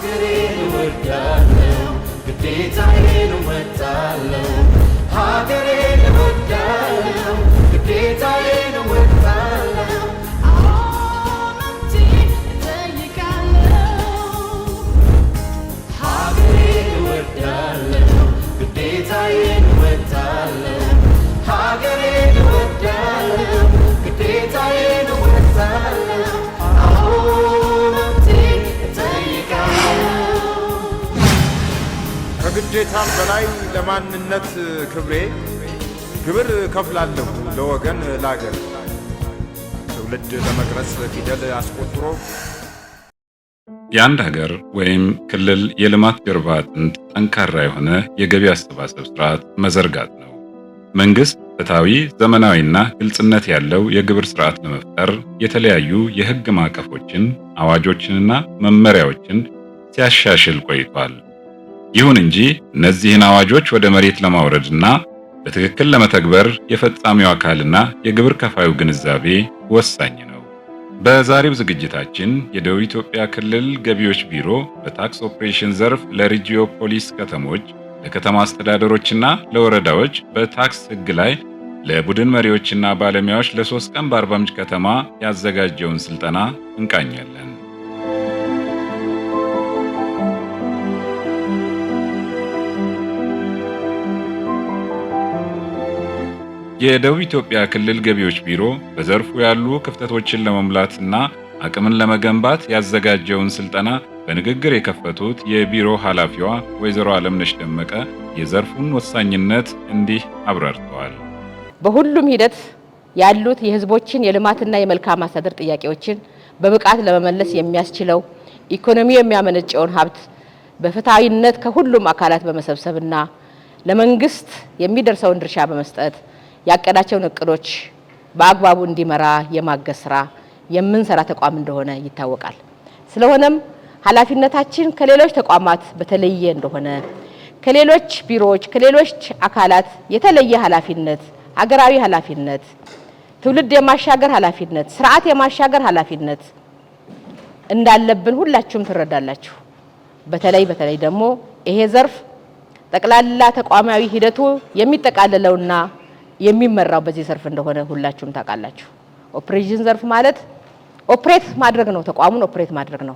ሀገሬን እወዳለሁ ግዴታዬን እወጣለሁ ሀገሬን እወዳለሁ ግዴታዬን እወጣለሁ መብቴን እጠይቃለሁ ሀገሬን እወዳለሁ ግዴታዬን እወጣለሁ ሀገሬን እወዳለሁ ግዴታዬን እወጣለሁ መብቴን እጠይቃለሁ ከግዴታም በላይ ለማንነት ክብሬ ግብር ከፍላለሁ ለወገን ላገር ትውልድ ለመቅረጽ ፊደል አስቆጥሮ የአንድ ሀገር ወይም ክልል የልማት ጀርባ አጥንት ጠንካራ የሆነ የገቢ አሰባሰብ ስርዓት መዘርጋት ነው። መንግስት ፍትሃዊ፣ ዘመናዊና ግልጽነት ያለው የግብር ስርዓት ለመፍጠር የተለያዩ የህግ ማዕቀፎችን፣ አዋጆችንና መመሪያዎችን ሲያሻሽል ቆይቷል። ይሁን እንጂ እነዚህን አዋጆች ወደ መሬት ለማውረድና በትክክል ለመተግበር የፈጻሚው አካልና የግብር ከፋዩ ግንዛቤ ወሳኝ ነው። በዛሬው ዝግጅታችን የደቡብ ኢትዮጵያ ክልል ገቢዎች ቢሮ በታክስ ኦፕሬሽን ዘርፍ ለሪጂዮ ፖሊስ ከተሞች፣ ለከተማ አስተዳደሮችና ለወረዳዎች በታክስ ህግ ላይ ለቡድን መሪዎችና ባለሙያዎች ለ3 ቀን በአርባ ምንጭ ከተማ ያዘጋጀውን ስልጠና እንቃኛለን። የደቡብ ኢትዮጵያ ክልል ገቢዎች ቢሮ በዘርፉ ያሉ ክፍተቶችን ለመሙላትና አቅምን ለመገንባት ያዘጋጀውን ስልጠና በንግግር የከፈቱት የቢሮ ኃላፊዋ ወይዘሮ አለምነሽ ደመቀ የዘርፉን ወሳኝነት እንዲህ አብራርተዋል። በሁሉም ሂደት ያሉት የህዝቦችን የልማትና የመልካም አስተዳደር ጥያቄዎችን በብቃት ለመመለስ የሚያስችለው ኢኮኖሚ የሚያመነጨውን ሀብት በፍትሃዊነት ከሁሉም አካላት በመሰብሰብና ለመንግስት የሚደርሰውን ድርሻ በመስጠት ያቀዳቸውን እቅዶች በአግባቡ እንዲመራ የማገዝ ስራ የምንሰራ ተቋም እንደሆነ ይታወቃል። ስለሆነም ኃላፊነታችን ከሌሎች ተቋማት በተለየ እንደሆነ ከሌሎች ቢሮዎች፣ ከሌሎች አካላት የተለየ ኃላፊነት፣ አገራዊ ኃላፊነት፣ ትውልድ የማሻገር ኃላፊነት፣ ስርዓት የማሻገር ኃላፊነት እንዳለብን ሁላችሁም ትረዳላችሁ። በተለይ ደግሞ ይሄ ዘርፍ ጠቅላላ ተቋማዊ ሂደቱ የሚጠቃለለውና የሚመራው በዚህ ዘርፍ እንደሆነ ሁላችሁም ታውቃላችሁ። ኦፕሬሽን ዘርፍ ማለት ኦፕሬት ማድረግ ነው፣ ተቋሙን ኦፕሬት ማድረግ ነው።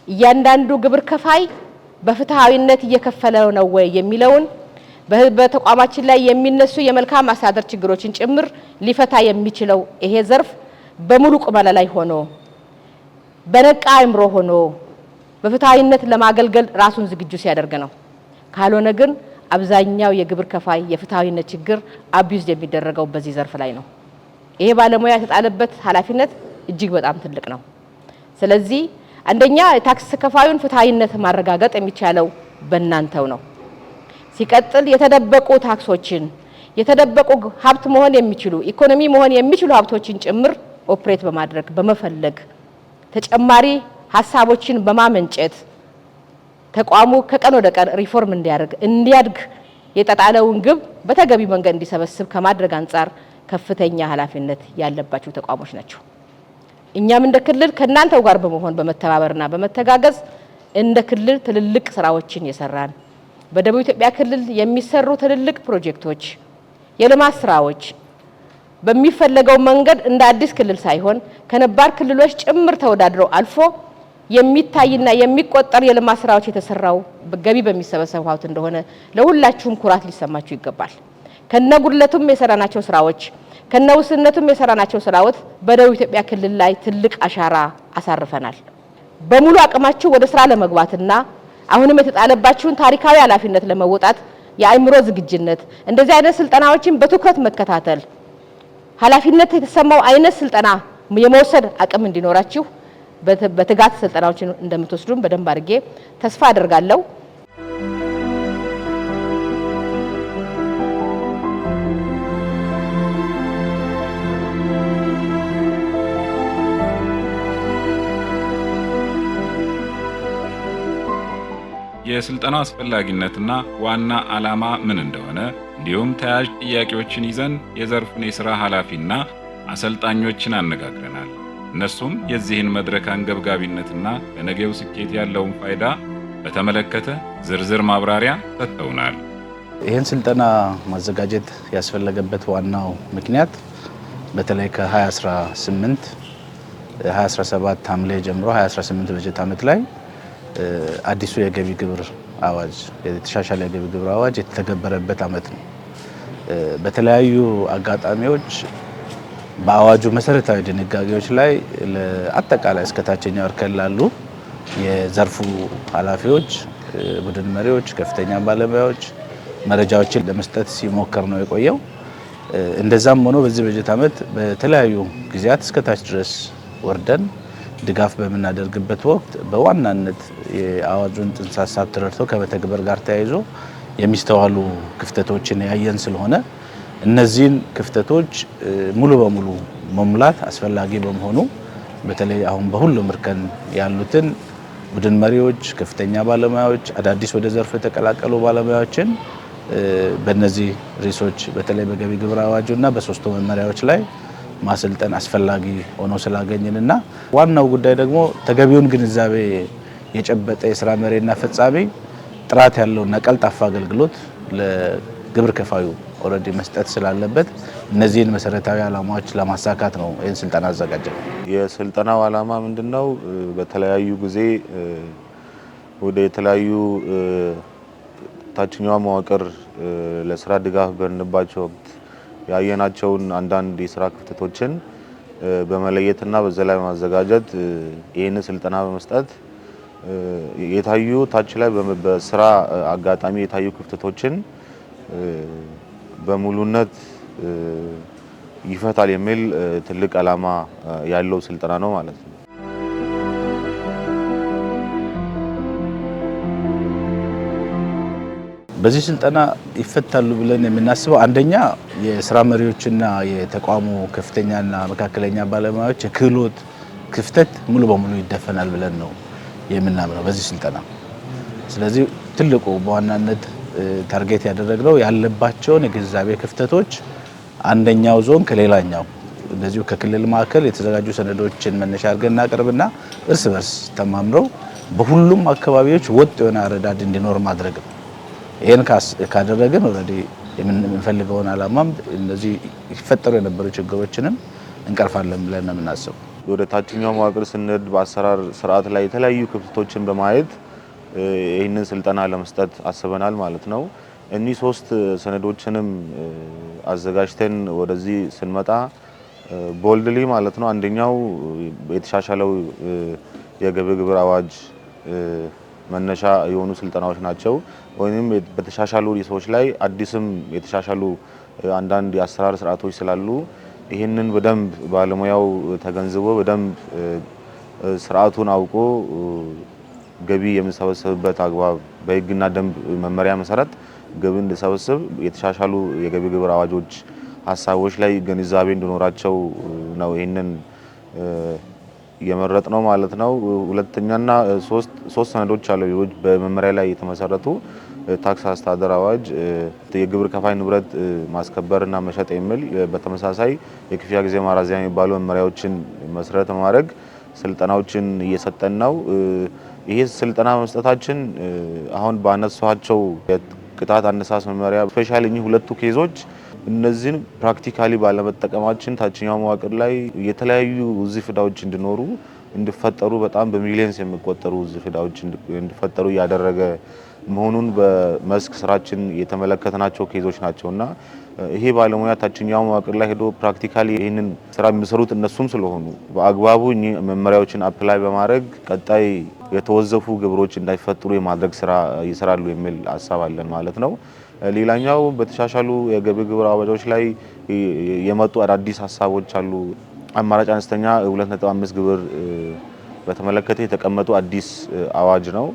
እያንዳንዱ ግብር ከፋይ በፍትሃዊነት እየከፈለ ነው ወይ የሚለውን በተቋማችን ላይ የሚነሱ የመልካም አስተዳደር ችግሮችን ጭምር ሊፈታ የሚችለው ይሄ ዘርፍ በሙሉ ቁመና ላይ ሆኖ በነቃ አእምሮ ሆኖ በፍትሃዊነት ለማገልገል ራሱን ዝግጁ ሲያደርግ ነው። ካልሆነ ግን አብዛኛው የግብር ከፋይ የፍትሃዊነት ችግር አቢዩዝ የሚደረገው በዚህ ዘርፍ ላይ ነው። ይሄ ባለሙያ የተጣለበት ኃላፊነት እጅግ በጣም ትልቅ ነው። ስለዚህ አንደኛ የታክስ ከፋዩን ፍትሃዊነት ማረጋገጥ የሚቻለው በእናንተው ነው። ሲቀጥል የተደበቁ ታክሶችን፣ የተደበቁ ሀብት መሆን የሚችሉ ኢኮኖሚ መሆን የሚችሉ ሀብቶችን ጭምር ኦፕሬት በማድረግ በመፈለግ ተጨማሪ ሀሳቦችን በማመንጨት ተቋሙ ከቀን ወደ ቀን ሪፎርም እንዲያድግ የጣጣለውን ግብ በተገቢ መንገድ እንዲሰበስብ ከማድረግ አንጻር ከፍተኛ ኃላፊነት ያለባቸው ተቋሞች ናቸው። እኛም እንደ ክልል ከናንተው ጋር በመሆን በመተባበርና በመተጋገዝ እንደ ክልል ትልልቅ ስራዎችን የሰራን በደቡብ ኢትዮጵያ ክልል የሚሰሩ ትልልቅ ፕሮጀክቶች፣ የልማት ስራዎች በሚፈለገው መንገድ እንደ አዲስ ክልል ሳይሆን ከነባር ክልሎች ጭምር ተወዳድረው አልፎ የሚታይና የሚቆጠር የልማት ስራዎች የተሰራው ገቢ በሚሰበሰብ ሀብት እንደሆነ ለሁላችሁም ኩራት ሊሰማችሁ ይገባል። ከነጉድለቱም የሰራናቸው ስራዎች ከነውስነቱም የሰራናቸው ስራዎች በደቡብ ኢትዮጵያ ክልል ላይ ትልቅ አሻራ አሳርፈናል። በሙሉ አቅማችሁ ወደ ስራ ለመግባትና አሁንም የተጣለባችሁን ታሪካዊ ኃላፊነት ለመወጣት የአእምሮ ዝግጁነት፣ እንደዚህ አይነት ስልጠናዎችን በትኩረት መከታተል፣ ኃላፊነት የተሰማው አይነት ስልጠና የመውሰድ አቅም እንዲኖራችሁ በትጋት ስልጠናዎችን እንደምትወስዱም በደንብ አድርጌ ተስፋ አደርጋለሁ። የስልጠናው አስፈላጊነትና ዋና ዓላማ ምን እንደሆነ እንዲሁም ተያያዥ ጥያቄዎችን ይዘን የዘርፉን የሥራ ኃላፊና አሰልጣኞችን አነጋግረናል። እነሱም የዚህን መድረክ አንገብጋቢነትና ለነገው ስኬት ያለውን ፋይዳ በተመለከተ ዝርዝር ማብራሪያ ሰጥተውናል። ይህን ስልጠና ማዘጋጀት ያስፈለገበት ዋናው ምክንያት በተለይ ከ2018 2017 ሐምሌ ጀምሮ 2018 በጀት ዓመት ላይ አዲሱ የገቢ ግብር አዋጅ የተሻሻለ የገቢ ግብር አዋጅ የተተገበረበት ዓመት ነው። በተለያዩ አጋጣሚዎች በአዋጁ መሰረታዊ ድንጋጌዎች ላይ ለአጠቃላይ እስከ ታችኛው እርከን ላሉ የዘርፉ ኃላፊዎች፣ ቡድን መሪዎች፣ ከፍተኛ ባለሙያዎች መረጃዎችን ለመስጠት ሲሞከር ነው የቆየው። እንደዛም ሆኖ በዚህ በጀት ዓመት በተለያዩ ጊዜያት እስከ ታች ድረስ ወርደን ድጋፍ በምናደርግበት ወቅት በዋናነት የአዋጁን ጽንሰ ሀሳብ ተረድተው ከመተግበር ጋር ተያይዞ የሚስተዋሉ ክፍተቶችን ያየን ስለሆነ እነዚህን ክፍተቶች ሙሉ በሙሉ መሙላት አስፈላጊ በመሆኑ በተለይ አሁን በሁሉም እርከን ያሉትን ቡድን መሪዎች፣ ከፍተኛ ባለሙያዎች፣ አዳዲስ ወደ ዘርፉ የተቀላቀሉ ባለሙያዎችን በእነዚህ ርዕሶች በተለይ በገቢ ግብር አዋጁና በሶስቱ መመሪያዎች ላይ ማሰልጠን አስፈላጊ ሆኖ ስላገኘንና ዋናው ጉዳይ ደግሞ ተገቢውን ግንዛቤ የጨበጠ የስራ መሪና ፈጻሚ ጥራት ያለውና ቀልጣፋ አገልግሎት ለግብር ከፋዩ ኦልሬዲ መስጠት ስላለበት እነዚህን መሰረታዊ ዓላማዎች ለማሳካት ነው ይህን ስልጠና አዘጋጀው። የስልጠናው ዓላማ ምንድነው? በተለያዩ ጊዜ ወደ የተለያዩ ታችኛው መዋቅር ለስራ ድጋፍ በንባቸው ወቅት ያየናቸውን አንዳንድ የስራ ክፍተቶችን በመለየትና በዛ ላይ ማዘጋጀት ይህን ስልጠና በመስጠት የታዩ ታች ላይ በስራ አጋጣሚ የታዩ ክፍተቶችን በሙሉነት ይፈታል የሚል ትልቅ ዓላማ ያለው ስልጠና ነው ማለት ነው። በዚህ ስልጠና ይፈታሉ ብለን የምናስበው አንደኛ የስራ መሪዎችና የተቋሙ ከፍተኛና መካከለኛ ባለሙያዎች የክህሎት ክፍተት ሙሉ በሙሉ ይደፈናል ብለን ነው የምናምነው በዚህ ስልጠና። ስለዚህ ትልቁ በዋናነት ታርጌት ያደረግነው ያለባቸውን የግንዛቤ ክፍተቶች አንደኛው ዞን ከሌላኛው እንደዚሁ ከክልል ማዕከል የተዘጋጁ ሰነዶችን መነሻ አድርገን እናቀርብና እርስ በርስ ተማምረው በሁሉም አካባቢዎች ወጥ የሆነ አረዳድ እንዲኖር ማድረግ ነው። ይሄን ካደረግን ኦልሬዲ የምንፈልገውን ዓላማም እነዚህ ይፈጠሩ የነበሩ ችግሮችንም እንቀርፋለን ብለን ነው የምናስበው። ወደ ታችኛው መዋቅር ስንሄድ በአሰራር ስርዓት ላይ የተለያዩ ክፍተቶችን በማየት ይህንን ስልጠና ለመስጠት አስበናል ማለት ነው። እኚህ ሶስት ሰነዶችንም አዘጋጅተን ወደዚህ ስንመጣ ቦልድሊ ማለት ነው አንደኛው የተሻሻለው የገቢ ግብር አዋጅ መነሻ የሆኑ ስልጠናዎች ናቸው። ወይንም በተሻሻሉ ሪሶች ላይ አዲስም የተሻሻሉ አንዳንድ የአሰራር ስርዓቶች ስላሉ ይህንን በደንብ ባለሙያው ተገንዝቦ በደንብ ስርዓቱን አውቆ ገቢ የሚሰበሰብበት አግባብ በሕግና ደንብ መመሪያ መሰረት ገቢ እንዲሰበስብ የተሻሻሉ የገቢ ግብር አዋጆች ሀሳቦች ላይ ግንዛቤ እንዲኖራቸው ነው ይህንን የመረጥ ነው ማለት ነው። ሁለተኛና ሶስት ሰነዶች አሉ በመመሪያ ላይ የተመሰረቱ ታክስ አስተዳደር አዋጅ፣ የግብር ከፋይ ንብረት ማስከበርና መሸጥ የሚል በተመሳሳይ የክፍያ ጊዜ ማራዘሚያ የሚባሉ መመሪያዎችን መሰረት በማድረግ ስልጠናዎችን እየሰጠን ነው። ይሄ ስልጠና በመስጠታችን አሁን ባነሳቸው የቅጣት አነሳስ መመሪያ ስፔሻሊ እኚህ ሁለቱ ኬዞች እነዚህን ፕራክቲካሊ ባለመጠቀማችን ታችኛው መዋቅር ላይ የተለያዩ ውዝፍ ዕዳዎች እንዲፈጠሩ በጣም በሚሊዮንስ የሚቆጠሩ ውዝፍ ዕዳዎች እንዲፈጠሩ እያደረገ መሆኑን በመስክ ስራችን የተመለከትናቸው ኬዞች ናቸውና ይሄ ባለሙያ ታችኛው መዋቅር ላይ ሄዶ ፕራክቲካሊ ይህንን ስራ የሚሰሩት እነሱም ስለሆኑ በአግባቡ መመሪያዎችን አፕላይ በማድረግ ቀጣይ የተወዘፉ ግብሮች እንዳይፈጠሩ የማድረግ ስራ ይሰራሉ የሚል ሀሳብ አለን ማለት ነው። ሌላኛው በተሻሻሉ የገቢ ግብር አዋጆች ላይ የመጡ አዳዲስ ሀሳቦች አሉ። አማራጭ አነስተኛ 2.5 ግብር በተመለከተ የተቀመጡ አዲስ አዋጅ ነው።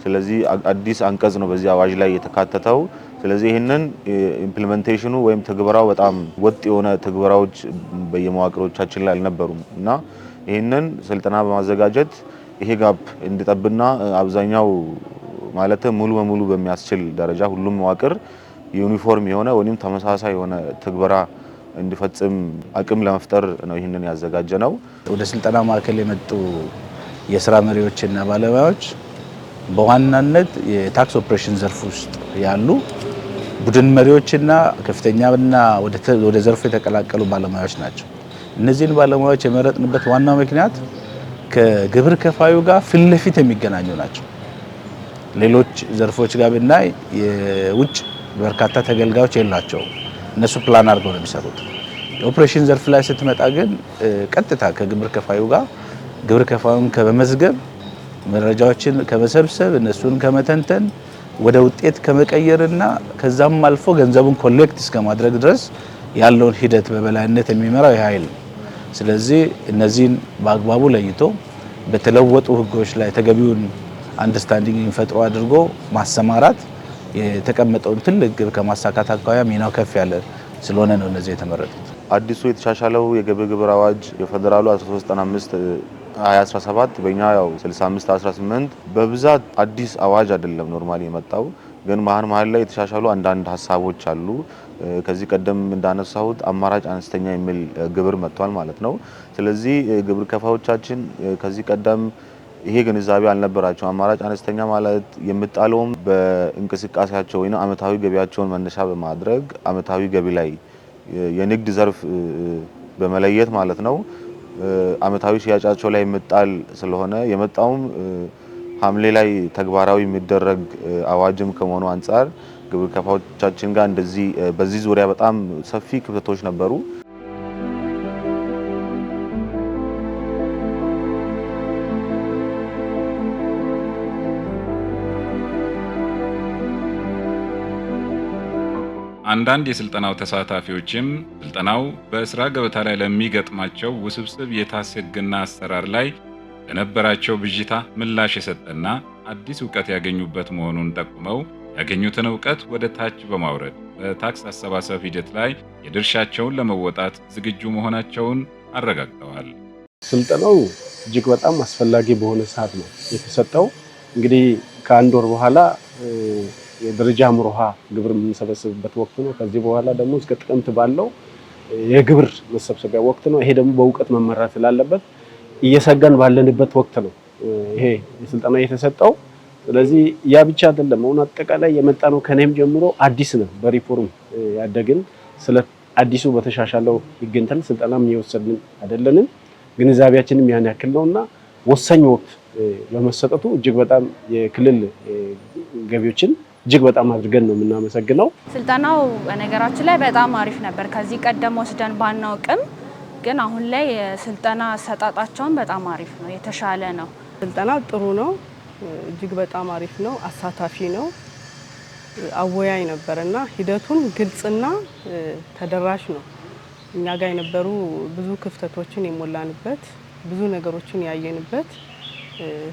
ስለዚህ አዲስ አንቀጽ ነው በዚህ አዋጅ ላይ የተካተተው። ስለዚህ ይህንን ኢምፕሊሜንቴሽኑ ወይም ትግበራው በጣም ወጥ የሆነ ትግበራዎች በየመዋቅሮቻችን ላይ አልነበሩም እና ይህንን ስልጠና በማዘጋጀት ይሄ ጋፕ እንዲጠብና አብዛኛው ማለት ሙሉ በሙሉ በሚያስችል ደረጃ ሁሉም መዋቅር ዩኒፎርም የሆነ ወይም ተመሳሳይ የሆነ ትግበራ እንዲፈጽም አቅም ለመፍጠር ነው ይህንን ያዘጋጀነው። ወደ ስልጠና ማዕከል የመጡ የስራ መሪዎችና ባለሙያዎች በዋናነት የታክስ ኦፕሬሽን ዘርፍ ውስጥ ያሉ ቡድን መሪዎችና ከፍተኛና ወደ ዘርፉ የተቀላቀሉ ባለሙያዎች ናቸው። እነዚህን ባለሙያዎች የመረጥንበት ዋናው ምክንያት ከግብር ከፋዩ ጋር ፊት ለፊት የሚገናኙ ናቸው። ሌሎች ዘርፎች ጋር ብናይ የውጭ በርካታ ተገልጋዮች የላቸውም። እነሱ ፕላን አድርገው ነው የሚሰሩት። ኦፕሬሽን ዘርፍ ላይ ስትመጣ ግን ቀጥታ ከግብር ከፋዩ ጋር ግብር ከፋዩን ከመመዝገብ መረጃዎችን ከመሰብሰብ እነሱን ከመተንተን ወደ ውጤት ከመቀየርና ከዛም አልፎ ገንዘቡን ኮሌክት እስከማድረግ ድረስ ያለውን ሂደት በበላይነት የሚመራው ኃይል ነው። ስለዚህ እነዚህን በአግባቡ ለይቶ በተለወጡ ህጎች ላይ ተገቢውን አንደርስታንዲንግ ፈጥሮ አድርጎ ማሰማራት የተቀመጠውን ትልቅ ግብ ከማሳካት አኳያ ሚናው ከፍ ያለ ስለሆነ ነው እነዚህ የተመረጡት። አዲሱ የተሻሻለው የግብር አዋጅ የፌደራሉ 1395 2017 በእኛ ያው 6518 በብዛት አዲስ አዋጅ አይደለም ኖርማሊ የመጣው፣ ግን መሀል ላይ የተሻሻሉ አንዳንድ ሀሳቦች አሉ። ከዚህ ቀደም እንዳነሳሁት አማራጭ አነስተኛ የሚል ግብር መጥቷል ማለት ነው። ስለዚህ ግብር ከፋዮቻችን ከዚህ ቀደም ይሄ ግንዛቤ አልነበራቸው። አማራጭ አነስተኛ ማለት የምጣለውም በእንቅስቃሴያቸው ወይ አመታዊ ገቢያቸውን መነሻ በማድረግ አመታዊ ገቢ ላይ የንግድ ዘርፍ በመለየት ማለት ነው አመታዊ ሽያጫቸው ላይ የምጣል ስለሆነ የመጣውም ሐምሌ ላይ ተግባራዊ የሚደረግ አዋጅም ከመሆኑ አንፃር ግብር ከፋዮቻችን ጋር እንደዚህ በዚህ ዙሪያ በጣም ሰፊ ክፍተቶች ነበሩ። አንዳንድ የስልጠናው ተሳታፊዎችም ስልጠናው በስራ ገበታ ላይ ለሚገጥማቸው ውስብስብ የታክስ ሕግና አሰራር ላይ ለነበራቸው ብዥታ ምላሽ የሰጠና አዲስ ዕውቀት ያገኙበት መሆኑን ጠቁመው ያገኙትን ዕውቀት ወደ ታች በማውረድ በታክስ አሰባሰብ ሂደት ላይ የድርሻቸውን ለመወጣት ዝግጁ መሆናቸውን አረጋግጠዋል። ስልጠናው እጅግ በጣም አስፈላጊ በሆነ ሰዓት ነው የተሰጠው። እንግዲህ ከአንድ ወር በኋላ የደረጃ ምሮሃ ግብር የምንሰበስብበት ወቅት ነው። ከዚህ በኋላ ደግሞ እስከ ጥቅምት ባለው የግብር መሰብሰቢያ ወቅት ነው። ይሄ ደግሞ በእውቀት መመራት ስላለበት እየሰጋን ባለንበት ወቅት ነው ይሄ ስልጠና የተሰጠው። ስለዚህ ያ ብቻ አይደለም። አሁን አጠቃላይ የመጣ ነው ከኔም ጀምሮ አዲስ ነው። በሪፎርም ያደግን ስለ አዲሱ በተሻሻለው ይገንተን ስልጠናም እየወሰድን አይደለንም። ግንዛቤያችንም ያን ያክል ነውና ወሳኝ ወቅት በመሰጠቱ እጅግ በጣም የክልል ገቢዎችን እጅግ በጣም አድርገን ነው የምናመሰግነው። ስልጠናው በነገራችን ላይ በጣም አሪፍ ነበር። ከዚህ ቀደም ወስደን ባናውቅም ግን አሁን ላይ ስልጠና አሰጣጣቸውን በጣም አሪፍ ነው፣ የተሻለ ነው። ስልጠናው ጥሩ ነው፣ እጅግ በጣም አሪፍ ነው፣ አሳታፊ ነው፣ አወያይ ነበርና ሂደቱን ግልጽና ተደራሽ ነው። እኛ ጋር የነበሩ ብዙ ክፍተቶችን የሞላንበት ብዙ ነገሮችን ያየንበት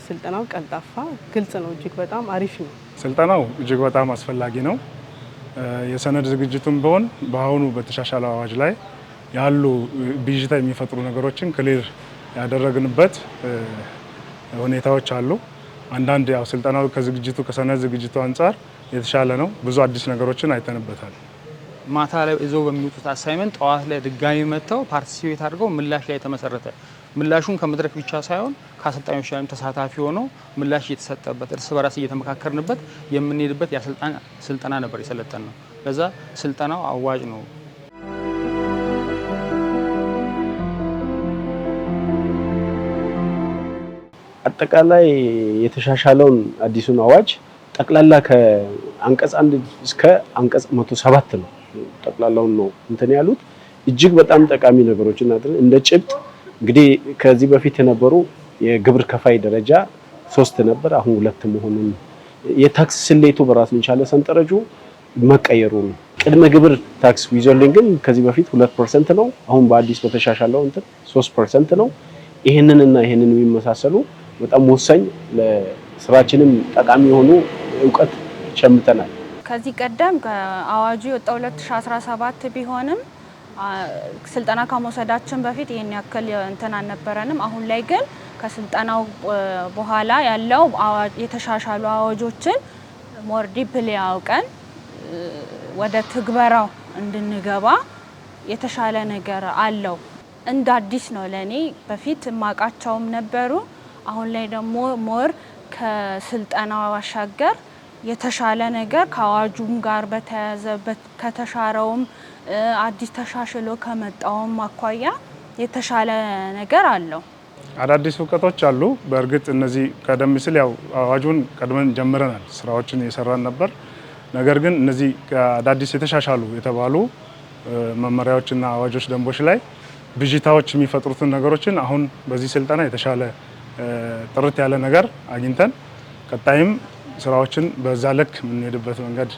ስልጠናው ቀልጣፋ፣ ግልጽ ነው፣ እጅግ በጣም አሪፍ ነው። ስልጠናው እጅግ በጣም አስፈላጊ ነው። የሰነድ ዝግጅቱም ቢሆን በአሁኑ በተሻሻለው አዋጅ ላይ ያሉ ብዥታ የሚፈጥሩ ነገሮችን ክሊር ያደረግንበት ሁኔታዎች አሉ። አንዳንድ ያው ስልጠናው ከሰነድ ዝግጅቱ አንጻር የተሻለ ነው። ብዙ አዲስ ነገሮችን አይተንበታል። ማታ ላይ ይዘው በሚወጡት አሳይመንት ጠዋት ላይ ድጋሚ መጥተው ፓርቲሲፔት አድርገው ምላሽ ላይ የተመሰረተ ምላሹን ከመድረክ ብቻ ሳይሆን ከአሰልጣኞች ጋርም ተሳታፊ ሆነው ምላሽ እየተሰጠበት እርስ በራስ እየተመካከርንበት የምንሄድበት ስልጠና ነበር የሰለጠን ነው። ለዛ ስልጠናው አዋጭ ነው። አጠቃላይ የተሻሻለውን አዲሱን አዋጅ ጠቅላላ ከአንቀጽ 1 እስከ አንቀጽ 107 ነው ጠቅላላውን ነው እንትን ያሉት። እጅግ በጣም ጠቃሚ ነገሮችን እንደ ጭብጥ እንግዲህ ከዚህ በፊት የነበሩ የግብር ከፋይ ደረጃ 3 ነበር፣ አሁን 2 መሆኑን የታክስ ስሌቱ በራስ የቻለ ሰንጠረጁ መቀየሩ ነው። ቅድመ ግብር ታክስ ዊዞሊንግ ግን ከዚህ በፊት 2% ነው፣ አሁን በአዲስ በተሻሻለው እንትን 3% ነው። ይሄንንና ይሄንን የሚመሳሰሉ በጣም ወሳኝ ለስራችንም ጠቃሚ የሆኑ ዕውቀት ሸምተናል። ከዚህ ቀደም አዋጁ የወጣው 2017 ቢሆንም ስልጠና ከመውሰዳችን በፊት ይሄን ያክል እንትን አልነበረንም። አሁን ላይ ግን ከስልጠናው በኋላ ያለው የተሻሻሉ አዋጆችን ሞር ዲፕሊ አውቀን ወደ ትግበራው እንድንገባ የተሻለ ነገር አለው። እንደ አዲስ ነው ለኔ። በፊት ማቃቸውም ነበሩ። አሁን ላይ ደግሞ ሞር ከስልጠናው ባሻገር የተሻለ ነገር ከአዋጁም ጋር በተያያዘ ከተሻረውም አዲስ ተሻሽሎ ከመጣውም አኳያ የተሻለ ነገር አለው። አዳዲስ እውቀቶች አሉ። በእርግጥ እነዚህ ቀደም ሲል ያው አዋጁን ቀድመን ጀምረናል፣ ስራዎችን እየሰራን ነበር። ነገር ግን እነዚህ አዳዲስ የተሻሻሉ የተባሉ መመሪያዎችና አዋጆች፣ ደንቦች ላይ ብዥታዎች የሚፈጥሩትን ነገሮችን አሁን በዚህ ስልጠና የተሻለ ጥርት ያለ ነገር አግኝተን ቀጣይም ስራዎችን በዛ ልክ የምንሄድበት መንገድ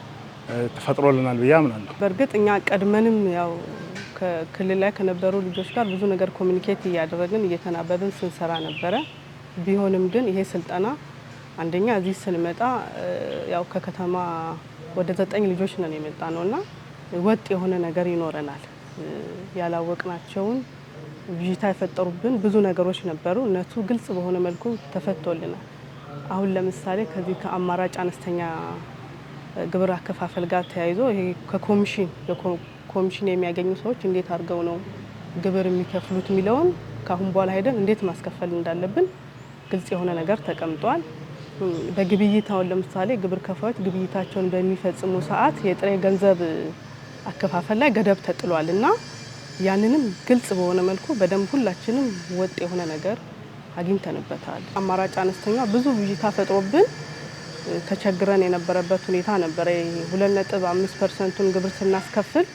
ተፈጥሮልናል ብዬ አምናለሁ። በእርግጥ እኛ ቀድመንም ያው ከክልል ላይ ከነበሩ ልጆች ጋር ብዙ ነገር ኮሚኒኬት እያደረግን እየተናበብን ስንሰራ ነበረ። ቢሆንም ግን ይሄ ስልጠና አንደኛ እዚህ ስንመጣ ያው ከከተማ ወደ 9 ልጆች ነን የመጣ ነውና ወጥ የሆነ ነገር ይኖረናል። ያላወቅናቸውን ብዥታ የፈጠሩብን ብዙ ነገሮች ነበሩ። እነሱ ግልጽ በሆነ መልኩ ተፈቶልናል። አሁን ለምሳሌ ከዚህ ከአማራጭ አነስተኛ ግብር አከፋፈል ጋር ተያይዞ ይሄ ከኮሚሽን የሚያገኙ ሰዎች እንዴት አድርገው ነው ግብር የሚከፍሉት የሚለውን ካሁን በኋላ ሄደን እንዴት ማስከፈል እንዳለብን ግልጽ የሆነ ነገር ተቀምጧል። በግብይት አሁን ለምሳሌ ግብር ከፋዮች ግብይታቸውን በሚፈጽሙ ሰዓት የጥሬ ገንዘብ አከፋፈል ላይ ገደብ ተጥሏል እና ያንንም ግልጽ በሆነ መልኩ በደንብ ሁላችንም ወጥ የሆነ ነገር አግኝተንበታል። አማራጭ አነስተኛ ብዙ ብዥታ ፈጥሮብን ተቸግረን የነበረበት ሁኔታ ነበረ። 2.5%ን ግብር ስናስከፍል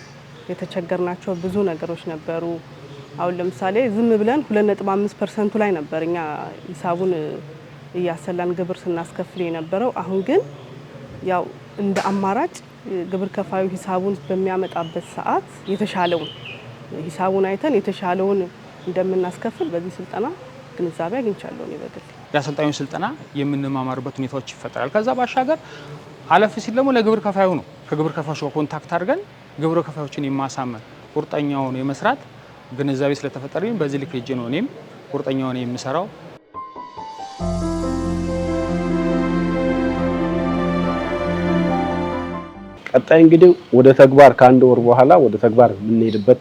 የተቸገርናቸው ብዙ ነገሮች ነበሩ። አሁን ለምሳሌ ዝም ብለን 2.5%ቱ ላይ ነበር እኛ ሂሳቡን እያሰላን ግብር ስናስከፍል የነበረው። አሁን ግን ያው እንደ አማራጭ ግብር ከፋዩ ሂሳቡን በሚያመጣበት ሰዓት የተሻለውን ሂሳቡን አይተን የተሻለውን እንደምናስከፍል በዚህ ስልጠና ግንዛቤ አግኝቻለሁ። እኔ በግል የአሰልጣኙ ስልጠና የምንማማርበት ሁኔታዎች ይፈጠራል። ከዛ ባሻገር አለፍ ሲል ደግሞ ለግብር ከፋዩ ነው ከግብር ከፋዮች ጋር ኮንታክት አድርገን ግብር ከፋዮችን የማሳመን ቁርጠኛውን የመስራት ግንዛቤ ስለተፈጠረኝ በዚህ ልክ ሄጄ ነው እኔም ቁርጠኛውን የምሰራው። ቀጣይ እንግዲህ ወደ ተግባር ከአንድ ወር በኋላ ወደ ተግባር የምንሄድበት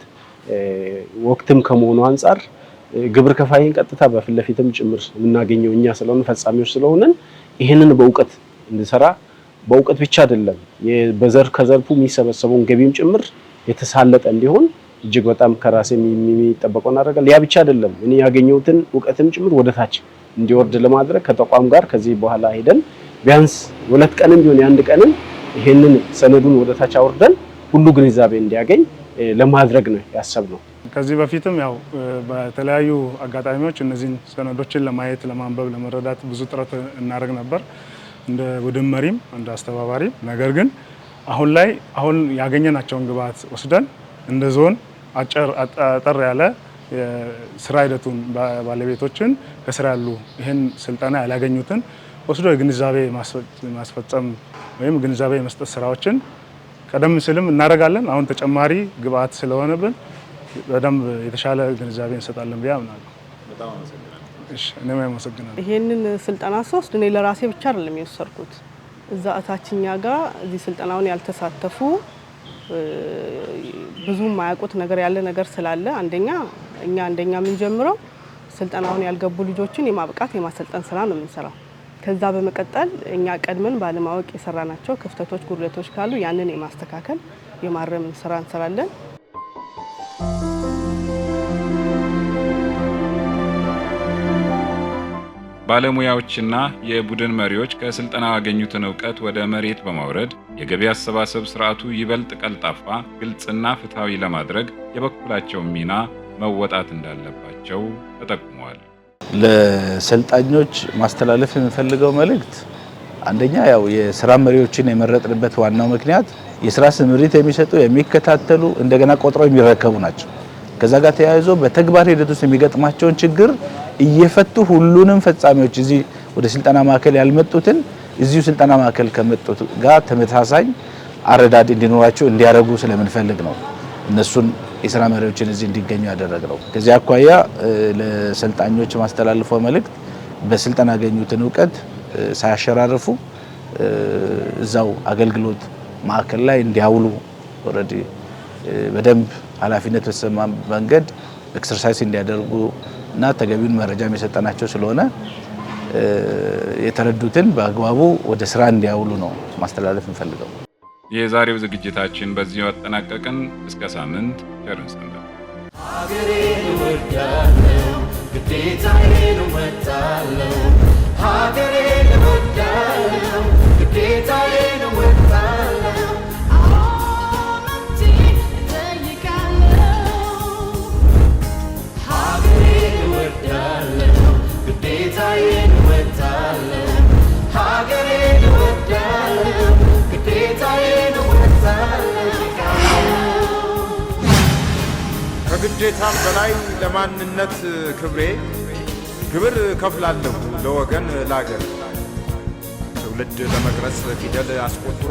ወቅትም ከመሆኑ አንጻር ግብር ከፋይን ቀጥታ በፊት ለፊትም ጭምር የምናገኘው እኛ ስለሆነ ፈጻሚዎች ስለሆነን ይሄንን በእውቀት እንድሰራ በእውቀት ብቻ አይደለም በዘር ከዘርፉ የሚሰበሰበውን ገቢም ጭምር የተሳለጠ እንዲሆን እጅግ በጣም ከራሴ የሚጠበቀው እናደርጋለን። ያ ብቻ አይደለም እኔ ያገኘሁትን እውቀትም ጭምር ወደታች እንዲወርድ ለማድረግ ከተቋም ጋር ከዚህ በኋላ ሄደን ቢያንስ 2 ቀንም ቢሆን የአንድ ቀንም ይሄንን ሰነዱን ወደታች አወርደን ሁሉ ግንዛቤ እንዲያገኝ ለማድረግ ነው ያሰብነው። ከዚህ በፊትም ያው በተለያዩ አጋጣሚዎች እነዚህን ሰነዶችን ለማየት፣ ለማንበብ፣ ለመረዳት ብዙ ጥረት እናደርግ ነበር እንደ ቡድን መሪም እንደ አስተባባሪም። ነገር ግን አሁን ያገኘናቸውን ግብዓት ወስደን እንደ ዞን አጠር ያለ የስራ ሂደቱን ባለቤቶችን ከስራ ያሉ ይህን ስልጠና ያላገኙትን ወስዶ የግንዛቤ ማስፈጸም ወይም ግንዛቤ የመስጠት ስራዎችን ቀደም ሲልም እናደርጋለን። አሁን ተጨማሪ ግብዓት ስለሆነብን በደንብ የተሻለ ግንዛቤ እንሰጣለን ብዬ አምናለሁ። በጣም አመሰግናለሁ። እሺ እኔም አመሰግናለሁ። ይሄንን ስልጠና ሶስት እኔ ለራሴ ብቻ አይደለም የወሰድኩት። እዛ እታችኛ ጋር እዚህ ስልጠናውን ያልተሳተፉ ብዙ ማያውቁት ነገር ያለ ነገር ስላለ አንደኛ የምንጀምረው ስልጠናውን ያልገቡ ልጆችን የማብቃት የማሰልጠን ስራ ነው የምንሰራው። ከዛ በመቀጠል እኛ ቀድመን ባለማወቅ የሰራናቸው ክፍተቶች፣ ጉድለቶች ካሉ ያንን የማስተካከል የማረም ስራ እንሰራለን። ባለሙያዎችና የቡድን መሪዎች ከስልጠናው ያገኙትን ዕውቀት ወደ መሬት በማውረድ የገቢ አሰባሰብ ስርዓቱ ይበልጥ ቀልጣፋ፣ ግልጽና ፍትሃዊ ለማድረግ የበኩላቸውን ሚና መወጣት እንዳለባቸው ተጠቁመዋል። ለሰልጣኞች ማስተላለፍ የምፈልገው መልእክት አንደኛ ያው የስራ መሪዎችን የመረጥንበት ዋናው ምክንያት የስራ ስምሪት የሚሰጡ የሚከታተሉ እንደገና ቆጥረው የሚረከቡ ናቸው። ከዛ ጋር ተያይዞ በተግባር ሂደት ውስጥ የሚገጥማቸውን ችግር እየፈቱ ሁሉንም ፈጻሚዎች እዚህ ወደ ስልጠና ማዕከል ያልመጡትን እዚሁ ስልጠና ማዕከል ከመጡት ጋር ተመሳሳይ አረዳድ እንዲኖራቸው እንዲያደርጉ ስለምንፈልግ ነው እነሱን የስራ መሪዎችን እዚህ እንዲገኙ ያደረግነው። ከዚህ አኳያ ለሰልጣኞች ማስተላልፈው መልእክት በስልጠና ያገኙትን ዕውቀት ሳያሸራርፉ እዛው አገልግሎት ማዕከል ላይ እንዲያውሉ ኦሬዲ በደንብ ኃላፊነት በተሰማ መንገድ ኤክሰርሳይዝ እንዲያደርጉ እና ተገቢውን መረጃ የሰጠናቸው ስለሆነ የተረዱትን በአግባቡ ወደ ስራ እንዲያውሉ ነው ማስተላለፍ እንፈልገው። የዛሬው ዝግጅታችን በዚህ አጠናቀቅን። እስከ ሳምንት ቸርን ሰንብት። ሀገሬን እወዳለሁ፣ ግዴታዬን እወጣለሁ። ሀገሬን እወዳለሁ፣ ግዴታዬን እወጣለሁ። መብቴን እጠይቃለሁ። ሀገሬን እወዳለሁ፣ ግዴታዬን እወጣለሁ። ሀገሬን እወዳለሁ፣ ግዴታዬን እወጣለሁ። ከግዴታም በላይ ለማንነት ክብሬ ግብር ከፍላለሁ ለወገን ላገር። ትውልድ ለመቅረጽ ፊደል አስቆጥሮ